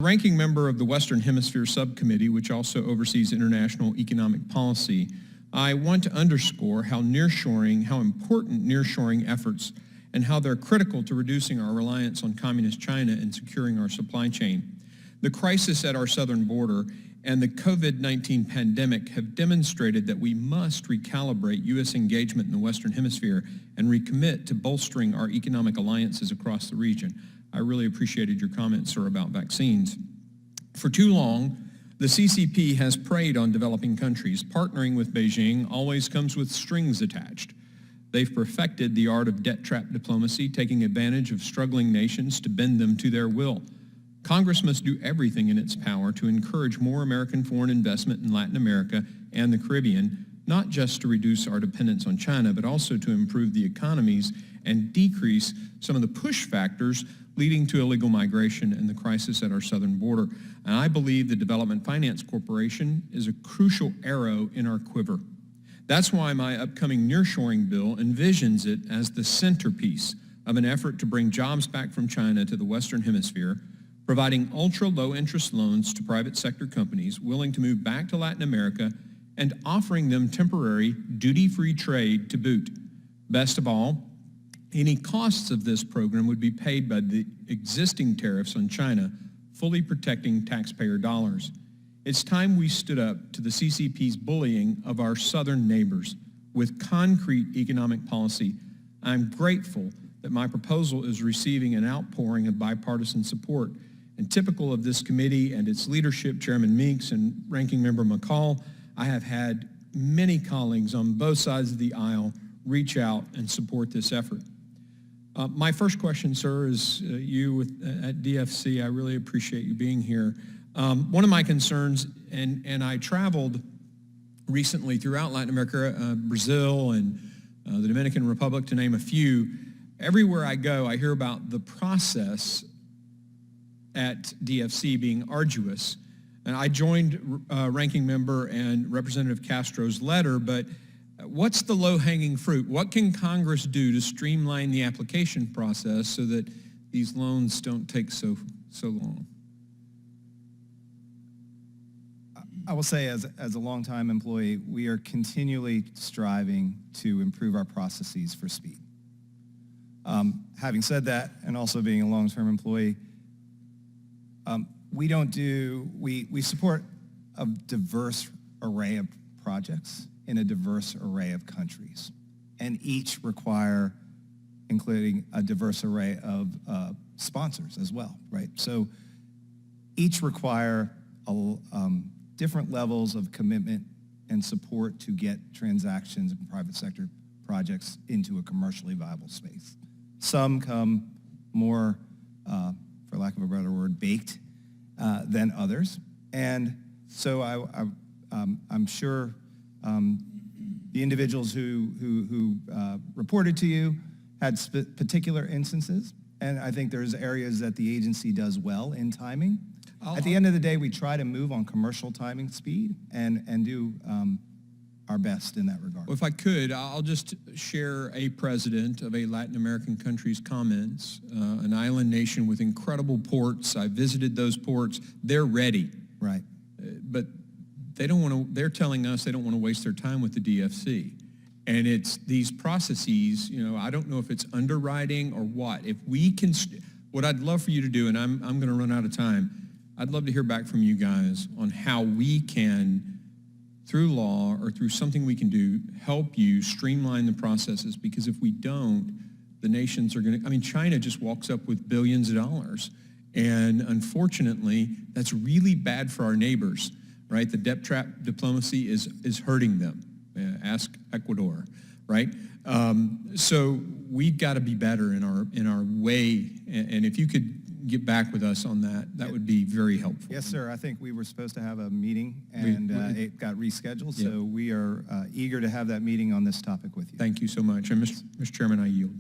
Ranking member of the Western Hemisphere Subcommittee, which also oversees international economic policy, I want to underscore how important nearshoring efforts and how they're critical to reducing our reliance on communist China and securing our supply chain. The crisis at our southern border and the COVID-19 pandemic have demonstrated that we must recalibrate U.S. engagement in the Western Hemisphere and recommit to bolstering our economic alliances across the region. I really appreciated your comments, sir, about vaccines. For too long, the CCP has preyed on developing countries. Partnering with Beijing always comes with strings attached. They've perfected the art of debt trap diplomacy, taking advantage of struggling nations to bend them to their will. Congress must do everything in its power to encourage more American foreign investment in Latin America and the Caribbean, not just to reduce our dependence on China, but also to improve the economies and decrease some of the push factors leading to illegal migration and the crisis at our southern border. And I believe the Development Finance Corporation is a crucial arrow in our quiver. That's why my upcoming nearshoring bill envisions it as the centerpiece of an effort to bring jobs back from China to the Western Hemisphere, providing ultra-low interest loans to private sector companies willing to move back to Latin America and offering them temporary duty-free trade to boot. Best of all, any costs of this program would be paid by the existing tariffs on China, fully protecting taxpayer dollars. It's time we stood up to the CCP's bullying of our southern neighbors with concrete economic policy. I'm grateful that my proposal is receiving an outpouring of bipartisan support. And typical of this committee and its leadership, Chairman Meeks and Ranking Member McCall, I have had many colleagues on both sides of the aisle reach out and support this effort. My first question, sir, is you at DFC. I really appreciate you being here. One of my concerns, and I traveled recently throughout Latin America, Brazil and the Dominican Republic, to name a few. Everywhere I go, I hear about the process at DFC being arduous. And I joined Ranking Member and Representative Castro's letter, but what's the low-hanging fruit? What can Congress do to streamline the application process so that these loans don't take so long? I will say, as a longtime employee, we are continually striving to improve our processes for speed. Having said that, and also being a long-term employee, we support a diverse array of projects in a diverse array of countries, and each require including a diverse array of sponsors as well, right? So each require different levels of commitment and support to get transactions and private sector projects into a commercially viable space. Some come more, for lack of a better word, baked than others. And so I'm sure the individuals who reported to you had particular instances, and I think there's areas that the agency does well in timing. At the end of the day, we try to move on commercial timing speed and do our best in that regard. Well, if I could, I'll just share a president of a Latin American country's comments, an island nation with incredible ports. I visited those ports. They're ready. Right. But they don't want to, they're telling us they don't want to waste their time with the DFC. And it's these processes, I don't know if it's underwriting or what. If we can, what I'd love for you to do, and I'm going to run out of time, I'd love to hear back from you guys on how we can, through law or through something we can do, help you streamline the processes, because if we don't, the nations are going to, China just walks up with billions of dollars. And unfortunately, that's really bad for our neighbors, right? The debt trap diplomacy is hurting them. Ask Ecuador, right? So we've got to be better in our way. And if you could get back with us on that, that would be very helpful. Yes, sir. I think we were supposed to have a meeting, and it got rescheduled. So we are eager to have that meeting on this topic with you. Thank you so much. And Mr. Chairman, I yield.